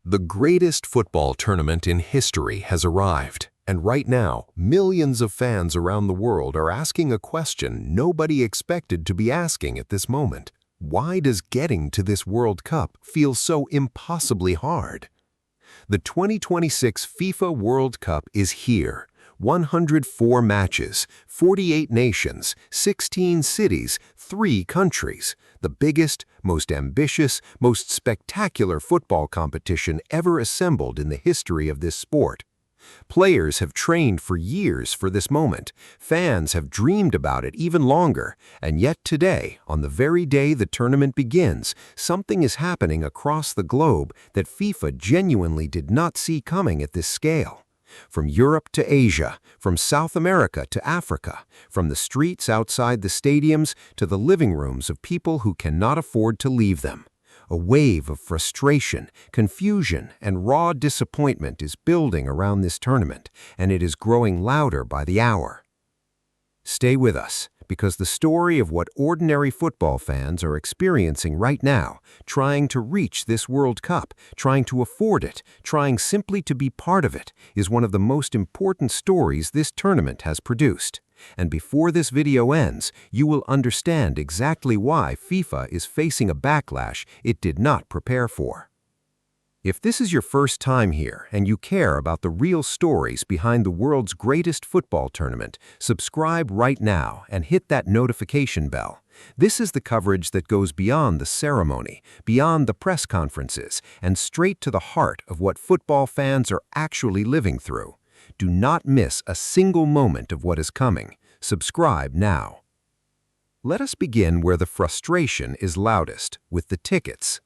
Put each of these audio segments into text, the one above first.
The greatest football tournament in history has arrived, and right now, millions of fans around the world are asking a question nobody expected to be asking at this moment. Why does getting to this World Cup feel so impossibly hard? The 2026 FIFA World Cup is here. 104 matches, 48 nations, 16 cities, 3 countries. The biggest, most ambitious, most spectacular football competition ever assembled in the history of this sport. Players have trained for years for this moment. Fans have dreamed about it even longer. And yet today, on the very day the tournament begins, something is happening across the globe that FIFA genuinely did not see coming at this scale. From Europe to Asia, from South America to Africa, from the streets outside the stadiums to the living rooms of people who cannot afford to leave them. A wave of frustration, confusion, and raw disappointment is building around this tournament, and it is growing louder by the hour. Stay with us, because the story of what ordinary football fans are experiencing right now, trying to reach this World Cup, trying to afford it, trying simply to be part of it, is one of the most important stories this tournament has produced. And before this video ends, you will understand exactly why FIFA is facing a backlash it did not prepare for. If this is your first time here and you care about the real stories behind the world's greatest football tournament, subscribe right now and hit that notification bell. This is the coverage that goes beyond the ceremony, beyond the press conferences, and straight to the heart of what football fans are actually living through. Do not miss a single moment of what is coming. Subscribe now. Let us begin where the frustration is loudest, with the tickets.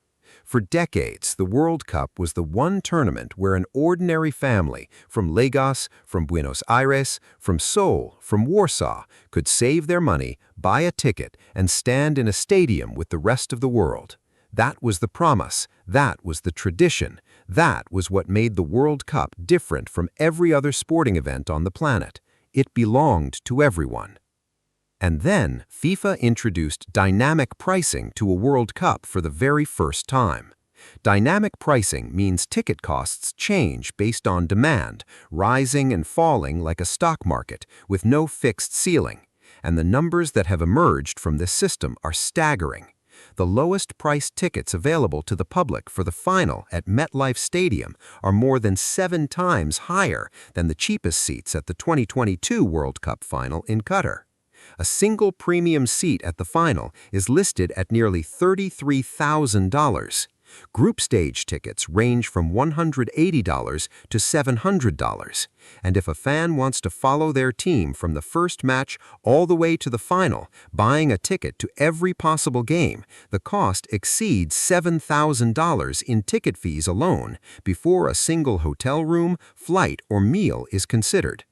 For decades, the World Cup was the one tournament where an ordinary family from Lagos, from Buenos Aires, from Seoul, from Warsaw could save their money, buy a ticket, and stand in a stadium with the rest of the world. That was the promise. That was the tradition. That was what made the World Cup different from every other sporting event on the planet. It belonged to everyone. And then, FIFA introduced dynamic pricing to a World Cup for the very first time. Dynamic pricing means ticket costs change based on demand, rising and falling like a stock market, with no fixed ceiling. And the numbers that have emerged from this system are staggering. The lowest priced tickets available to the public for the final at MetLife Stadium are more than 7 times higher than the cheapest seats at the 2022 World Cup final in Qatar. A single premium seat at the final is listed at nearly $33,000. Group stage tickets range from $180 to $700. And if a fan wants to follow their team from the first match all the way to the final, buying a ticket to every possible game, the cost exceeds $7,000 in ticket fees alone before a single hotel room, flight, or meal is considered.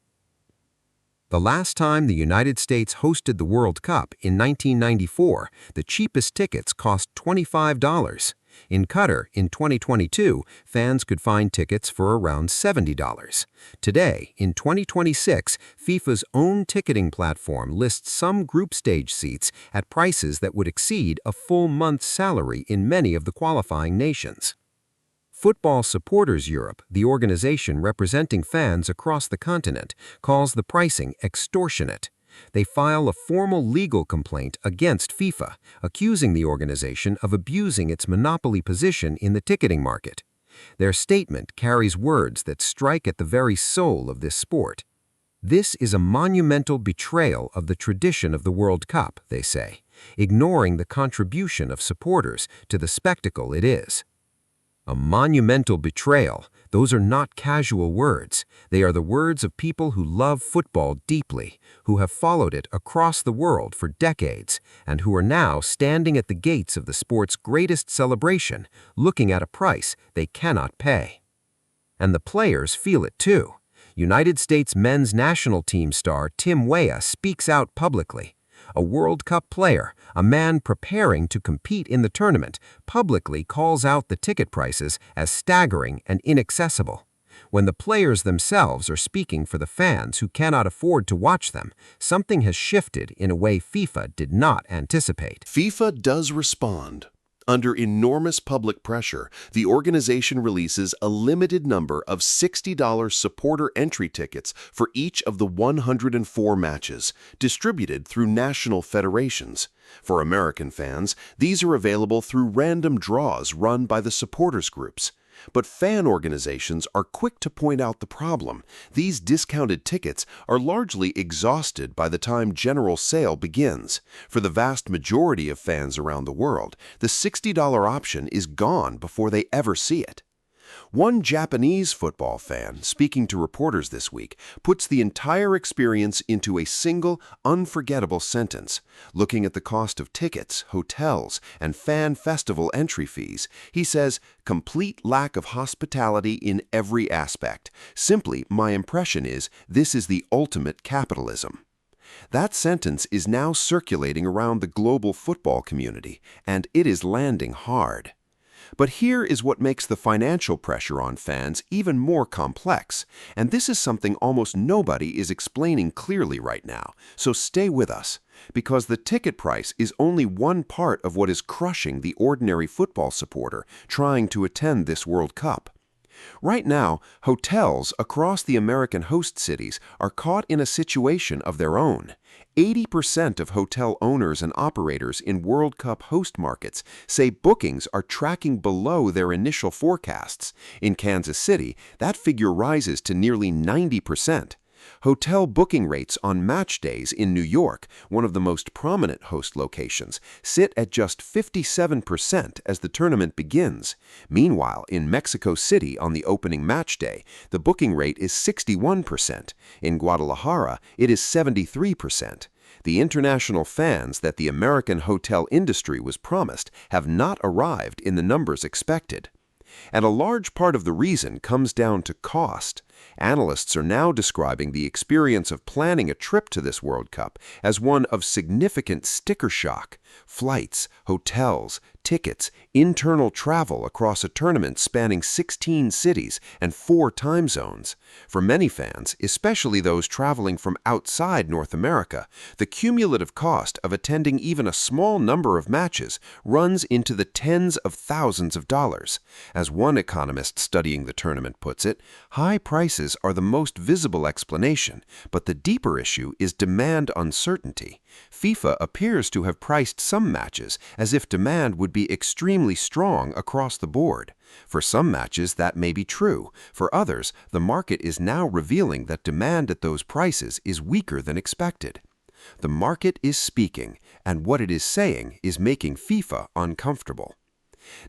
The last time the United States hosted the World Cup in 1994, the cheapest tickets cost $25. In Qatar, in 2022, fans could find tickets for around $70. Today, in 2026, FIFA's own ticketing platform lists some group stage seats at prices that would exceed a full month's salary in many of the qualifying nations. Football Supporters Europe, the organization representing fans across the continent, calls the pricing extortionate. They file a formal legal complaint against FIFA, accusing the organization of abusing its monopoly position in the ticketing market. Their statement carries words that strike at the very soul of this sport. This is a monumental betrayal of the tradition of the World Cup, they say, ignoring the contribution of supporters to the spectacle it is. A monumental betrayal. Those are not casual words. They are the words of people who love football deeply, who have followed it across the world for decades, and who are now standing at the gates of the sport's greatest celebration, looking at a price they cannot pay. And the players feel it too. United States men's national team star Tim Weah speaks out publicly. A World Cup player, a man preparing to compete in the tournament, publicly calls out the ticket prices as staggering and inaccessible. When the players themselves are speaking for the fans who cannot afford to watch them, something has shifted in a way FIFA did not anticipate. FIFA does respond. Under enormous public pressure, the organization releases a limited number of $60 supporter entry tickets for each of the 104 matches, distributed through national federations. For American fans, these are available through random draws run by the supporters groups. But fan organizations are quick to point out the problem. These discounted tickets are largely exhausted by the time general sale begins. For the vast majority of fans around the world, the $60 option is gone before they ever see it. One Japanese football fan, speaking to reporters this week, puts the entire experience into a single, unforgettable sentence. Looking at the cost of tickets, hotels, and fan festival entry fees, he says, "Complete lack of hospitality in every aspect. Simply, my impression is, this is the ultimate capitalism." That sentence is now circulating around the global football community, and it is landing hard. But here is what makes the financial pressure on fans even more complex, and this is something almost nobody is explaining clearly right now, so stay with us, because the ticket price is only one part of what is crushing the ordinary football supporter trying to attend this World Cup. Right now, hotels across the American host cities are caught in a situation of their own. 80% of hotel owners and operators in World Cup host markets say bookings are tracking below their initial forecasts. In Kansas City, that figure rises to nearly 90%. Hotel booking rates on match days in New York, one of the most prominent host locations, sit at just 57% as the tournament begins. Meanwhile, in Mexico City on the opening match day, the booking rate is 61%. In Guadalajara, it is 73%. The international fans that the American hotel industry was promised have not arrived in the numbers expected. And a large part of the reason comes down to cost. Analysts are now describing the experience of planning a trip to this World Cup as one of significant sticker shock. Flights, hotels, tickets, internal travel across a tournament spanning 16 cities and 4 time zones. For many fans, especially those traveling from outside North America, the cumulative cost of attending even a small number of matches runs into the tens of thousands of dollars. As one economist studying the tournament puts it, high prices are the most visible explanation, but the deeper issue is demand uncertainty. FIFA appears to have priced some matches as if demand would be extremely strong across the board. For some matches, that may be true. For others, the market is now revealing that demand at those prices is weaker than expected. The market is speaking, and what it is saying is making FIFA uncomfortable.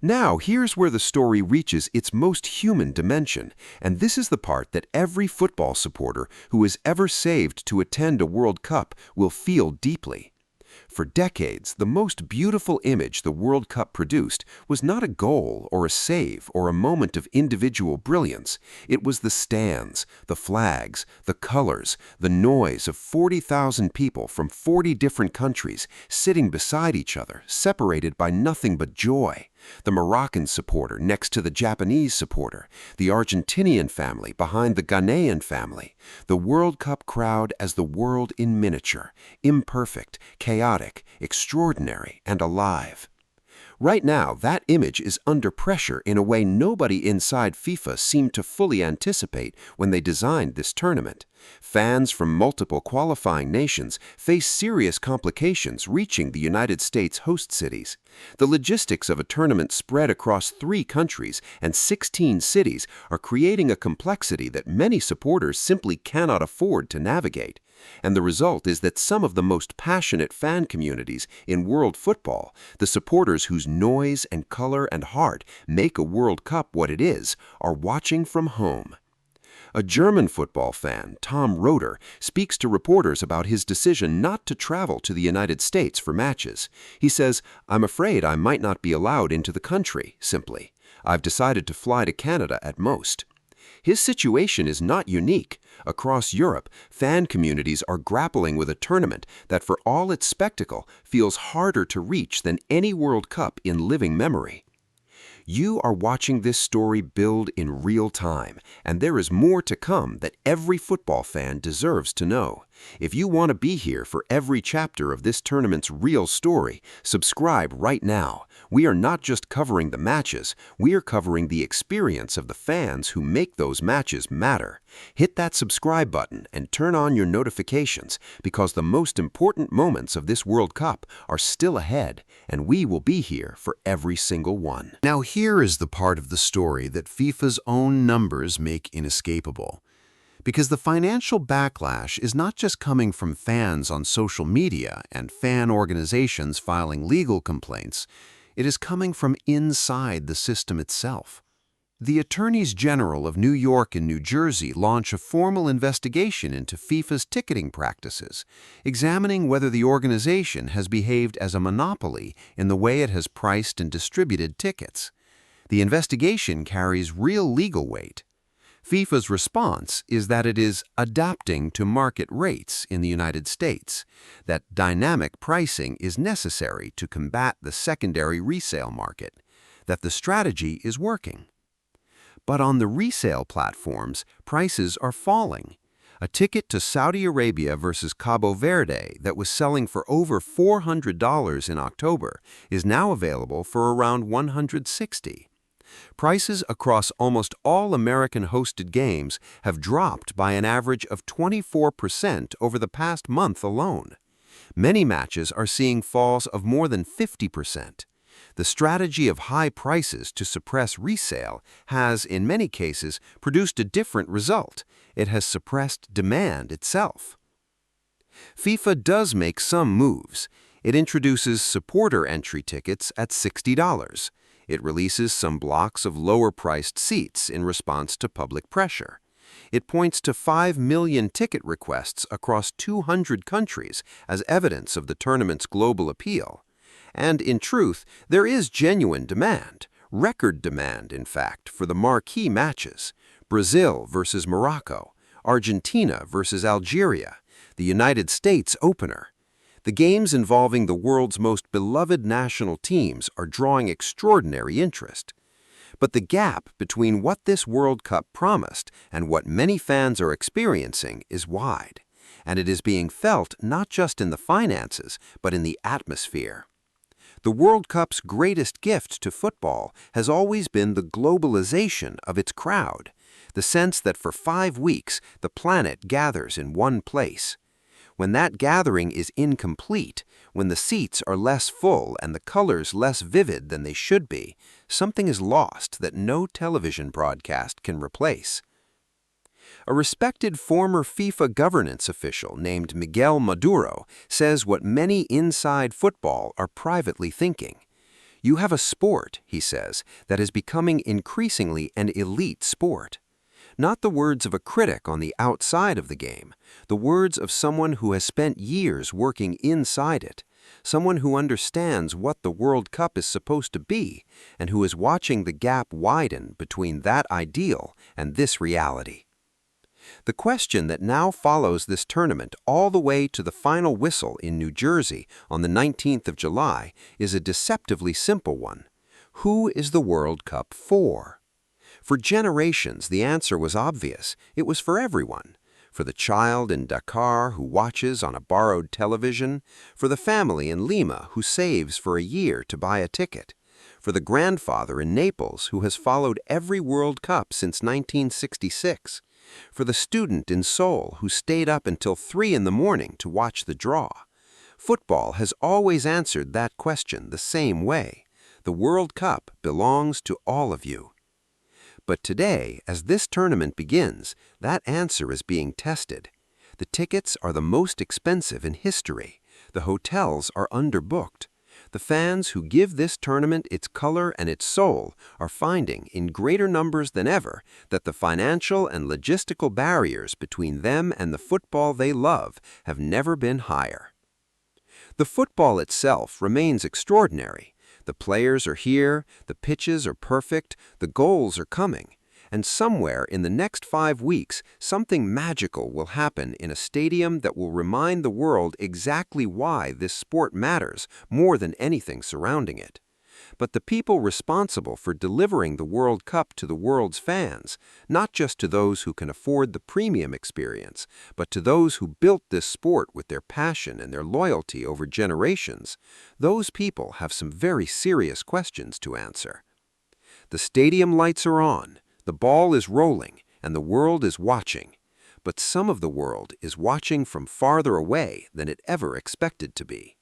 Now, here's where the story reaches its most human dimension, and this is the part that every football supporter who has ever saved to attend a World Cup will feel deeply. For decades, the most beautiful image the World Cup produced was not a goal or a save or a moment of individual brilliance. It was the stands, the flags, the colors, the noise of 40,000 people from 40 different countries sitting beside each other, separated by nothing but joy. The Moroccan supporter next to the Japanese supporter, the Argentinian family behind the Ghanaian family, the World Cup crowd as the world in miniature, imperfect, chaotic, extraordinary, and alive. Right now, that image is under pressure in a way nobody inside FIFA seemed to fully anticipate when they designed this tournament. Fans from multiple qualifying nations face serious complications reaching the United States host cities. The logistics of a tournament spread across 3 countries and 16 cities are creating a complexity that many supporters simply cannot afford to navigate. And the result is that some of the most passionate fan communities in world football, the supporters whose noise and color and heart make a World Cup what it is, are watching from home. A German football fan, Tom Roeder, speaks to reporters about his decision not to travel to the United States for matches. He says, "I'm afraid I might not be allowed into the country, simply. I've decided to fly to Canada at most." His situation is not unique. Across Europe, fan communities are grappling with a tournament that, for all its spectacle, feels harder to reach than any World Cup in living memory. You are watching this story build in real time, and there is more to come that every football fan deserves to know. If you want to be here for every chapter of this tournament's real story, subscribe right now. We are not just covering the matches, we are covering the experience of the fans who make those matches matter. Hit that subscribe button and turn on your notifications because the most important moments of this World Cup are still ahead, and we will be here for every single one. Now here is the part of the story that FIFA's own numbers make inescapable. Because the financial backlash is not just coming from fans on social media and fan organizations filing legal complaints, it is coming from inside the system itself. The Attorneys General of New York and New Jersey launch a formal investigation into FIFA's ticketing practices, examining whether the organization has behaved as a monopoly in the way it has priced and distributed tickets. The investigation carries real legal weight. FIFA's response is that it is adapting to market rates in the United States, that dynamic pricing is necessary to combat the secondary resale market, that the strategy is working. But on the resale platforms, prices are falling. A ticket to Saudi Arabia versus Cabo Verde that was selling for over $400 in October is now available for around $160. Prices across almost all American-hosted games have dropped by an average of 24% over the past month alone. Many matches are seeing falls of more than 50%. The strategy of high prices to suppress resale has, in many cases, produced a different result. It has suppressed demand itself. FIFA does make some moves. It introduces supporter entry tickets at $60. It releases some blocks of lower-priced seats in response to public pressure. It points to 5 million ticket requests across 200 countries as evidence of the tournament's global appeal. And in truth, there is genuine demand, record demand, in fact, for the marquee matches: Brazil versus Morocco, Argentina versus Algeria, the United States opener. The games involving the world's most beloved national teams are drawing extraordinary interest. But the gap between what this World Cup promised and what many fans are experiencing is wide, and it is being felt not just in the finances, but in the atmosphere. The World Cup's greatest gift to football has always been the globalization of its crowd, the sense that for 5 weeks the planet gathers in one place. When that gathering is incomplete, when the seats are less full and the colors less vivid than they should be, something is lost that no television broadcast can replace. A respected former FIFA governance official named Miguel Maduro says what many inside football are privately thinking. You have a sport, he says, that is becoming increasingly an elite sport. Not the words of a critic on the outside of the game, the words of someone who has spent years working inside it, someone who understands what the World Cup is supposed to be, and who is watching the gap widen between that ideal and this reality. The question that now follows this tournament all the way to the final whistle in New Jersey on the 19th of July is a deceptively simple one. Who is the World Cup for? For generations, the answer was obvious. It was for everyone. For the child in Dakar who watches on a borrowed television, for the family in Lima who saves for a year to buy a ticket, for the grandfather in Naples who has followed every World Cup since 1966, for the student in Seoul who stayed up until 3 in the morning to watch the draw. Football has always answered that question the same way. The World Cup belongs to all of you. But today, as this tournament begins, that answer is being tested. The tickets are the most expensive in history. The hotels are underbooked. The fans who give this tournament its color and its soul are finding, in greater numbers than ever, that the financial and logistical barriers between them and the football they love have never been higher. The football itself remains extraordinary. The players are here, the pitches are perfect, the goals are coming, and somewhere in the next 5 weeks, something magical will happen in a stadium that will remind the world exactly why this sport matters more than anything surrounding it. but the people responsible for delivering the World Cup to the world's fans, not just to those who can afford the premium experience, but to those who built this sport with their passion and their loyalty over generations, those people have some very serious questions to answer. The stadium lights are on, the ball is rolling, and the world is watching. But some of the world is watching from farther away than it ever expected to be.